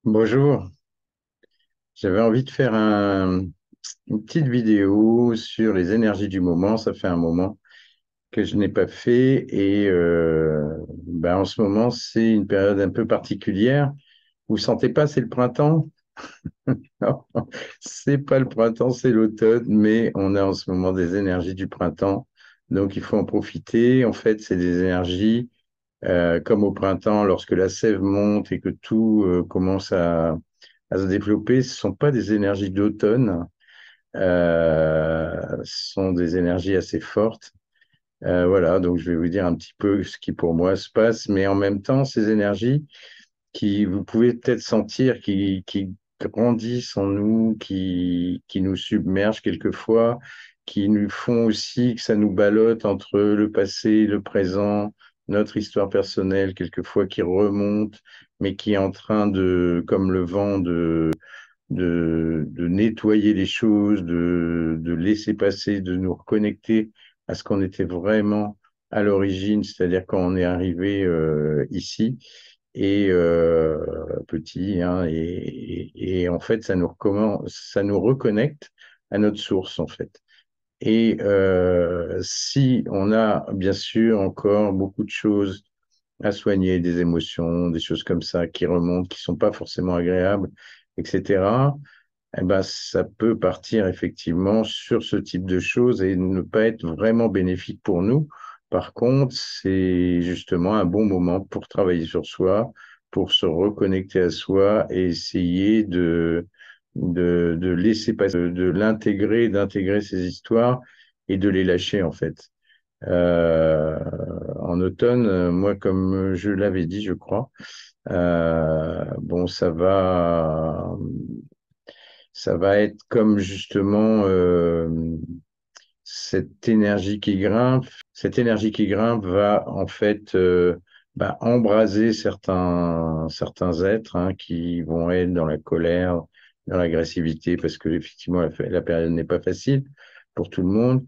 Bonjour, j'avais envie de faire une petite vidéo sur les énergies du moment. Ça fait un moment que je n'ai pas fait et en ce moment, c'est une période un peu particulière. Vous sentez pas, c'est le printemps? Non, c'est pas le printemps, c'est l'automne, mais on a en ce moment des énergies du printemps. Donc, il faut en profiter. En fait, c'est des énergies comme au printemps, lorsque la sève monte et que tout commence à se développer. Ce ne sont pas des énergies d'automne, ce sont des énergies assez fortes. Voilà, donc je vais vous dire un petit peu ce qui pour moi se passe, mais en même temps, ces énergies qui, vous pouvez peut-être sentir, qui grandissent en nous, qui nous submergent quelquefois, qui nous font aussi que ça nous ballotte entre le passé, le présent, notre histoire personnelle, quelquefois qui remonte, mais qui est en train de, comme le vent, de nettoyer les choses, de laisser passer, de nous reconnecter à ce qu'on était vraiment à l'origine, c'est-à-dire quand on est arrivé ici et petit, hein, et en fait, ça nous reconnecte à notre source, en fait. Et si on a bien sûr encore beaucoup de choses à soigner, des émotions, des choses comme ça qui remontent, qui sont pas forcément agréables, etc., eh ben, ça peut partir effectivement sur ce type de choses et ne pas être vraiment bénéfique pour nous. Par contre, c'est justement un bon moment pour travailler sur soi, pour se reconnecter à soi et essayer de laisser passer, de l'intégrer, d'intégrer ces histoires et de les lâcher en fait. Euh, En automne, moi, comme je l'avais dit, je crois, bon, ça va être comme justement cette énergie qui grimpe. Cette énergie qui grimpe va en fait embraser certains êtres hein, qui vont être dans la colère, dans l'agressivité, parce que effectivement la période n'est pas facile pour tout le monde.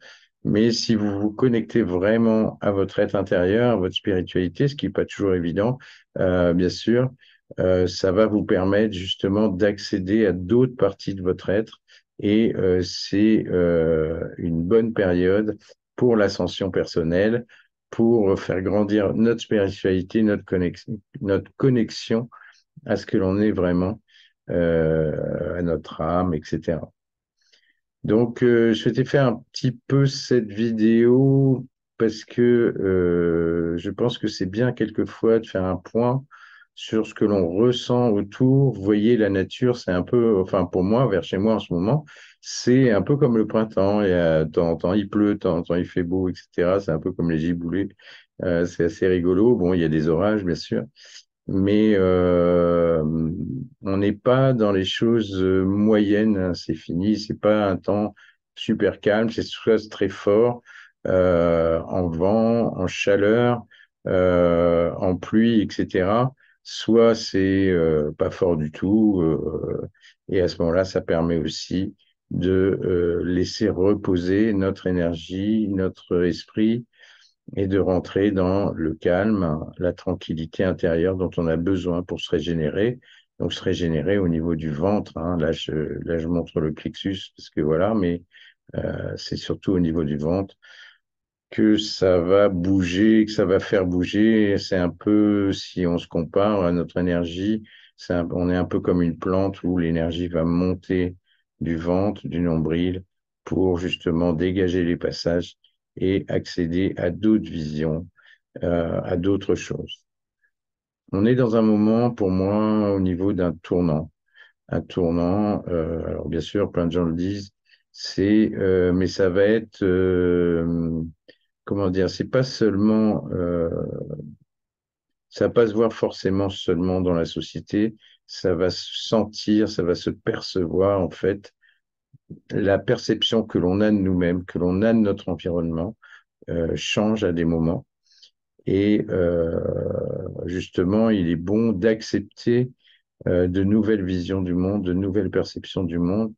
Mais si vous vous connectez vraiment à votre être intérieur, à votre spiritualité, ce qui n'est pas toujours évident, bien sûr, ça va vous permettre justement d'accéder à d'autres parties de votre être et c'est une bonne période pour l'ascension personnelle, pour faire grandir notre spiritualité, notre connexion à ce que l'on est vraiment, à notre âme, etc. Donc, je souhaitais faire un petit peu cette vidéo parce que je pense que c'est bien quelquefois de faire un point sur ce que l'on ressent autour. Vous voyez, la nature, c'est un peu, enfin pour moi, vers chez moi en ce moment, c'est un peu comme le printemps. Il y a, de temps en temps, il pleut, de temps en temps, il fait beau, etc. C'est un peu comme les giboulées. C'est assez rigolo. Bon, il y a des orages, bien sûr mais on n'est pas dans les choses moyennes, hein, c'est fini, c'est pas un temps super calme, c'est soit très fort en vent, en chaleur, en pluie, etc. Soit c'est pas fort du tout, et à ce moment-là, ça permet aussi de laisser reposer notre énergie, notre esprit et de rentrer dans le calme, la tranquillité intérieure dont on a besoin pour se régénérer. Donc, se régénérer au niveau du ventre. Hein. Là, je montre le plexus parce que voilà, mais c'est surtout au niveau du ventre que ça va bouger, que ça va faire bouger. C'est un peu, si on se compare à notre énergie, on est un peu comme une plante où l'énergie va monter du ventre, du nombril, pour justement dégager les passages et accéder à d'autres visions, à d'autres choses. On est dans un moment, pour moi, au niveau d'un tournant. Un tournant, alors bien sûr, plein de gens le disent, mais ça va être, comment dire, c'est pas seulement, ça va pas se voir forcément seulement dans la société, ça va se sentir, ça va se percevoir, en fait, la perception que l'on a de nous-mêmes, que l'on a de notre environnement, change à des moments. Et justement, il est bon d'accepter de nouvelles visions du monde, de nouvelles perceptions du monde,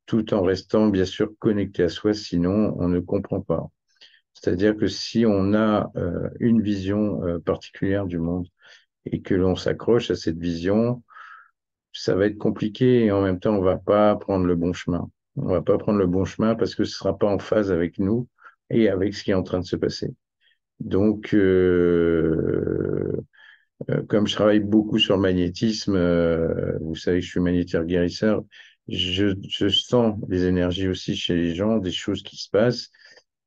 tout en restant bien sûr connecté à soi, sinon on ne comprend pas. C'est-à-dire que si on a une vision particulière du monde et que l'on s'accroche à cette vision, ça va être compliqué et en même temps, on va pas prendre le bon chemin. On va pas prendre le bon chemin parce que ce sera pas en phase avec nous et avec ce qui est en train de se passer. Donc, comme je travaille beaucoup sur le magnétisme, vous savez que je suis magnétaire guérisseur, je sens des énergies aussi chez les gens, des choses qui se passent,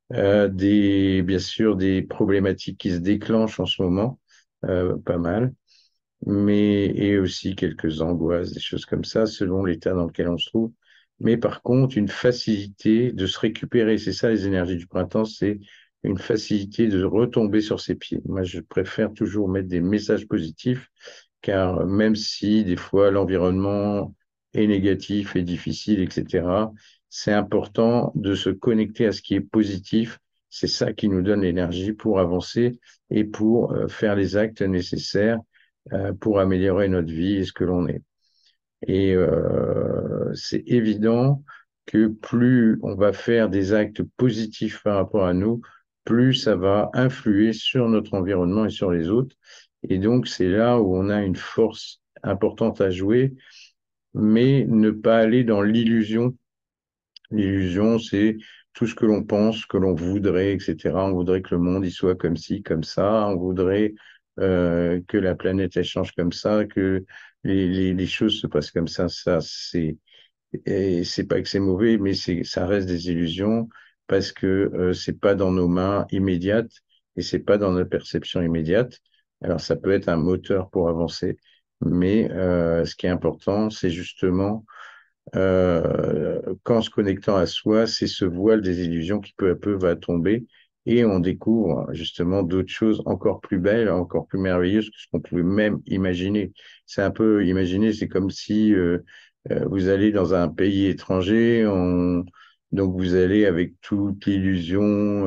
bien sûr, des problématiques qui se déclenchent en ce moment, pas mal, mais et aussi quelques angoisses, des choses comme ça, selon l'état dans lequel on se trouve. Mais par contre, une facilité de se récupérer, c'est ça les énergies du printemps, c'est une facilité de retomber sur ses pieds. Moi, je préfère toujours mettre des messages positifs, car même si des fois l'environnement est négatif et difficile, etc., c'est important de se connecter à ce qui est positif. C'est ça qui nous donne l'énergie pour avancer et pour faire les actes nécessaires pour améliorer notre vie et ce que l'on est. Et c'est évident que plus on va faire des actes positifs par rapport à nous, plus ça va influer sur notre environnement et sur les autres. Et donc, c'est là où on a une force importante à jouer, mais ne pas aller dans l'illusion. L'illusion, c'est tout ce que l'on pense, que l'on voudrait, etc. On voudrait que le monde y soit comme ci, comme ça. On voudrait que la planète elle change comme ça, que les choses se passent comme ça. Ça, et c'est pas que c'est mauvais, mais ça reste des illusions parce que c'est pas dans nos mains immédiates et c'est pas dans notre perception immédiate. Alors ça peut être un moteur pour avancer, mais ce qui est important, c'est justement qu'en se connectant à soi, c'est ce voile des illusions qui peu à peu va tomber et on découvre justement d'autres choses encore plus belles, encore plus merveilleuses que ce qu'on pouvait même imaginer. C'est un peu imaginer, c'est comme si vous allez dans un pays étranger, donc vous allez avec toute l'illusion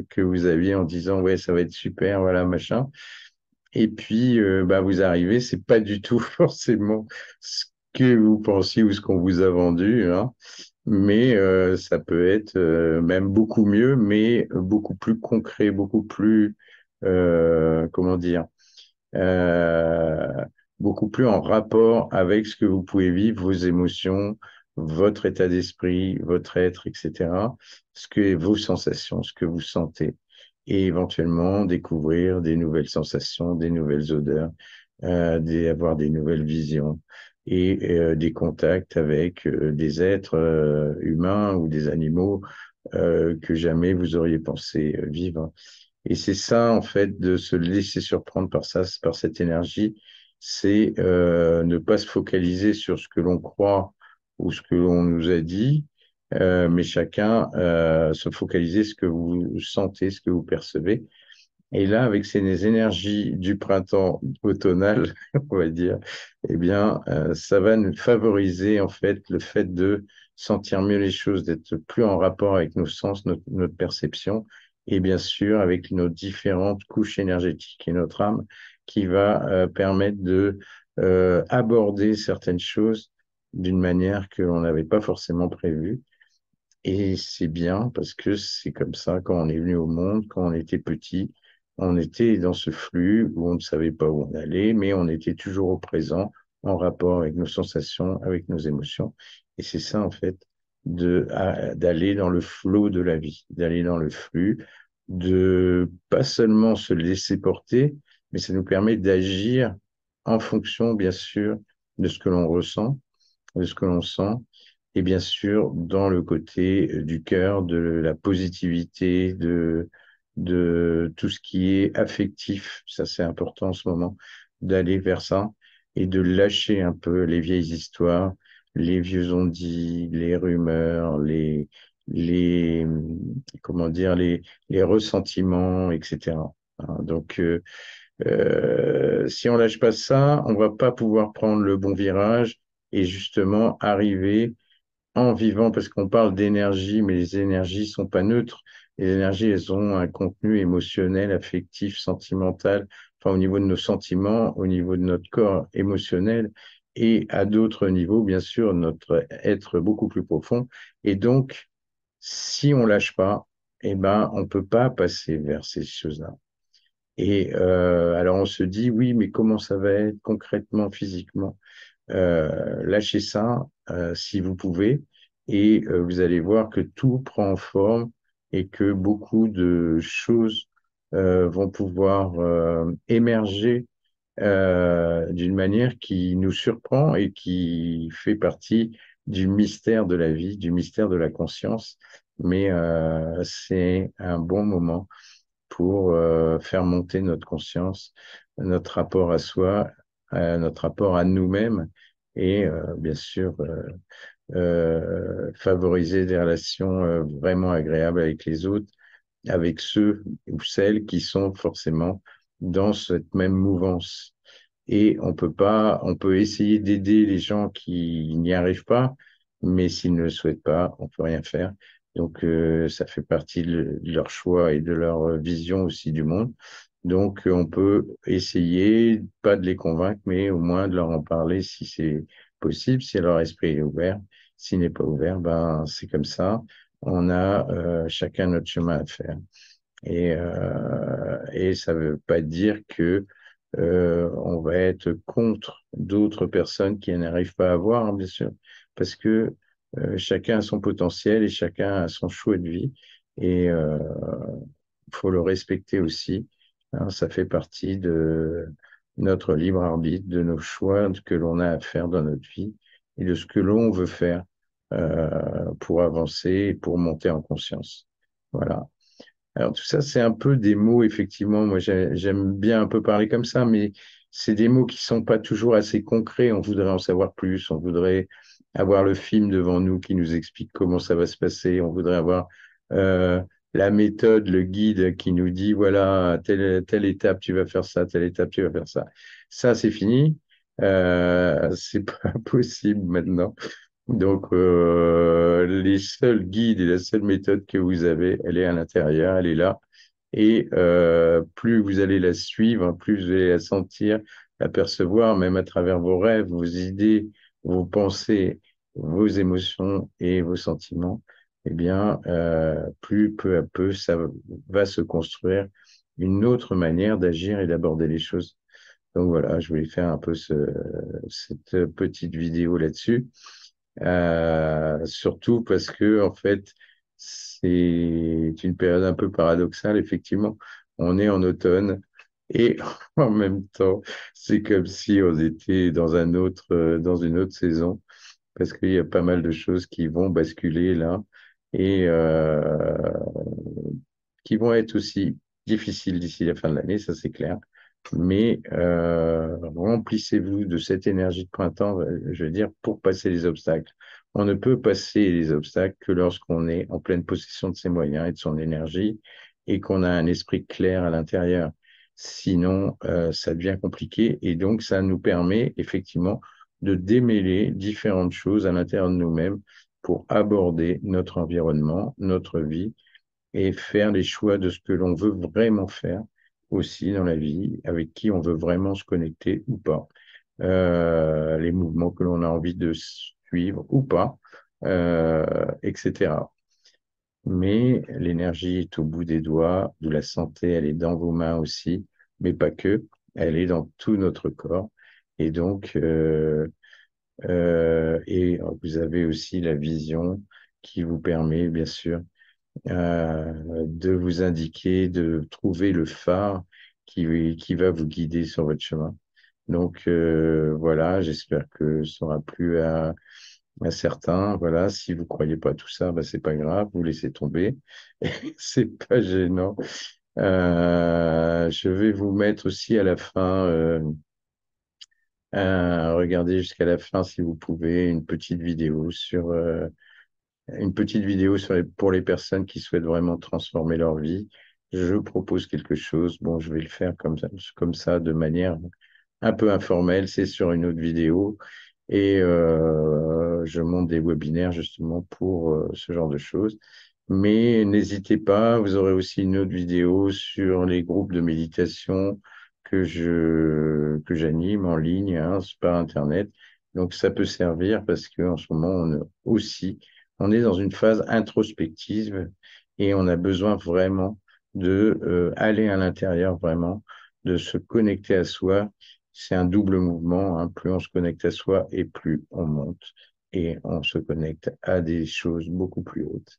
que vous aviez en disant ouais ça va être super, voilà machin. Et puis, bah, vous arrivez, c'est pas du tout forcément ce que vous pensiez ou ce qu'on vous a vendu, hein. Mais ça peut être même beaucoup mieux, mais beaucoup plus concret, beaucoup plus, comment dire, euh, beaucoup plus en rapport avec ce que vous pouvez vivre, vos émotions, votre état d'esprit, votre être, etc. Ce que vos sensations, ce que vous sentez, et éventuellement découvrir des nouvelles sensations, des nouvelles odeurs, avoir des nouvelles visions et des contacts avec des êtres humains ou des animaux que jamais vous auriez pensé vivre. Et c'est ça, en fait, de se laisser surprendre par ça, par cette énergie, c'est ne pas se focaliser sur ce que l'on croit ou ce que l'on nous a dit, mais chacun se focaliser sur ce que vous sentez, ce que vous percevez. Et là, avec ces énergies du printemps automnal, on va dire, eh bien, ça va nous favoriser en fait le fait de sentir mieux les choses, d'être plus en rapport avec nos sens, notre perception, et bien sûr avec nos différentes couches énergétiques et notre âme qui va permettre de aborder certaines choses d'une manière que l'on n'avait pas forcément prévue. Et c'est bien parce que c'est comme ça quand on est venu au monde, quand on était petit, on était dans ce flux où on ne savait pas où on allait, mais on était toujours au présent, en rapport avec nos sensations, avec nos émotions. Et c'est ça, en fait, d'aller dans le flot de la vie, d'aller dans le flux, de pas seulement se laisser porter, mais ça nous permet d'agir en fonction, bien sûr, de ce que l'on ressent, de ce que l'on sent et bien sûr, dans le côté du cœur, de la positivité, de tout ce qui est affectif, ça c'est important en ce moment, d'aller vers ça et de lâcher un peu les vieilles histoires, les vieux on-dit, les rumeurs, les, comment dire, les ressentiments, etc. Hein, donc, si on lâche pas ça, on va pas pouvoir prendre le bon virage et justement arriver en vivant, parce qu'on parle d'énergie, mais les énergies sont pas neutres. Les énergies, elles ont un contenu émotionnel, affectif, sentimental, enfin au niveau de nos sentiments, au niveau de notre corps émotionnel, et à d'autres niveaux, bien sûr, notre être beaucoup plus profond. Et donc, si on lâche pas, eh ben, on peut pas passer vers ces choses-là. Et alors on se dit, oui, mais comment ça va être concrètement, physiquement? lâchez ça si vous pouvez, et vous allez voir que tout prend forme et que beaucoup de choses vont pouvoir émerger d'une manière qui nous surprend et qui fait partie du mystère de la vie, du mystère de la conscience. Mais c'est un bon moment pour faire monter notre conscience, notre rapport à soi, notre rapport à nous-mêmes et bien sûr favoriser des relations vraiment agréables avec les autres, avec ceux ou celles qui sont forcément dans cette même mouvance. Et on peut essayer d'aider les gens qui n'y arrivent pas, mais s'ils ne le souhaitent pas, on peut rien faire. Donc, ça fait partie de leur choix et de leur vision aussi du monde. Donc, on peut essayer, pas de les convaincre, mais au moins de leur en parler si c'est possible, si leur esprit est ouvert. S'il n'est pas ouvert, ben, c'est comme ça. On a chacun notre chemin à faire. Et ça ne veut pas dire que on va être contre d'autres personnes qui n'arrivent pas à voir, hein, bien sûr, parce que chacun a son potentiel et chacun a son choix de vie. Et il faut le respecter aussi, hein. Ça fait partie de notre libre arbitre, de nos choix que l'on a à faire dans notre vie et de ce que l'on veut faire pour avancer et pour monter en conscience. Voilà. Alors tout ça, c'est un peu des mots, effectivement. Moi, j'aime bien un peu parler comme ça, mais c'est des mots qui sont pas toujours assez concrets. On voudrait en savoir plus. On voudrait avoir le film devant nous qui nous explique comment ça va se passer. On voudrait avoir euh, la méthode, le guide qui nous dit, voilà, à telle étape, tu vas faire ça, telle étape, tu vas faire ça. Ça, c'est fini. C'est pas possible maintenant. Donc, les seuls guides et la seule méthode que vous avez, elle est à l'intérieur, elle est là. Et plus vous allez la suivre, plus vous allez la sentir, la percevoir, même à travers vos rêves, vos idées, vos pensées, vos émotions et vos sentiments, eh bien, plus peu à peu, ça va se construire une autre manière d'agir et d'aborder les choses. Donc voilà, je voulais faire un peu cette petite vidéo là-dessus. Surtout parce que, en fait, c'est une période un peu paradoxale, effectivement. On est en automne et en même temps, c'est comme si on était dans une autre saison, parce qu'il y a pas mal de choses qui vont basculer là et qui vont être aussi difficiles d'ici la fin de l'année, ça c'est clair. Mais remplissez-vous de cette énergie de printemps, je veux dire, pour passer les obstacles. On ne peut passer les obstacles que lorsqu'on est en pleine possession de ses moyens et de son énergie et qu'on a un esprit clair à l'intérieur. Sinon, ça devient compliqué et donc ça nous permet effectivement de démêler différentes choses à l'intérieur de nous-mêmes pour aborder notre environnement, notre vie et faire les choix de ce que l'on veut vraiment faire aussi dans la vie, avec qui on veut vraiment se connecter ou pas, les mouvements que l'on a envie de suivre ou pas, etc. Mais l'énergie est au bout des doigts, de la santé, elle est dans vos mains aussi, mais pas que, elle est dans tout notre corps. Et donc, et vous avez aussi la vision qui vous permet, bien sûr, de vous indiquer, de trouver le phare qui va vous guider sur votre chemin. Donc voilà, j'espère que ça aura plu à certains. Voilà, si vous croyez pas tout ça, bah, c'est pas grave, vous laissez tomber. C'est pas gênant. Je vais vous mettre aussi à la fin, regardez jusqu'à la fin si vous pouvez, une petite vidéo pour les personnes qui souhaitent vraiment transformer leur vie. Je propose quelque chose. Bon, je vais le faire comme ça de manière un peu informelle. C'est sur une autre vidéo. Et je monte des webinaires justement pour ce genre de choses. Mais n'hésitez pas, vous aurez aussi une autre vidéo sur les groupes de méditation que j'anime en ligne, hein, par Internet. Donc ça peut servir parce qu'en ce moment, on est dans une phase introspective et on a besoin vraiment de aller à l'intérieur, vraiment, de se connecter à soi c'est un double mouvement, hein. Plus on se connecte à soi et plus on monte et on se connecte à des choses beaucoup plus hautes.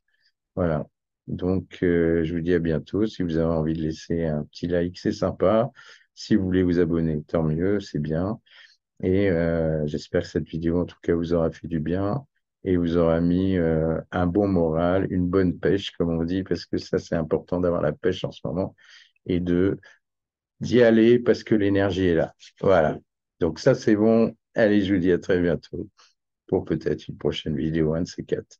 Voilà. Donc, je vous dis à bientôt. Si vous avez envie de laisser un petit like, c'est sympa. Si vous voulez vous abonner, tant mieux, c'est bien. Et j'espère que cette vidéo, en tout cas, vous aura fait du bien et vous aura mis un bon moral, une bonne pêche, comme on dit, parce que ça, c'est important d'avoir la pêche en ce moment et de d'y aller parce que l'énergie est là. Voilà. Donc ça, c'est bon. Allez, je vous dis à très bientôt pour peut-être une prochaine vidéo, un de ces quatre.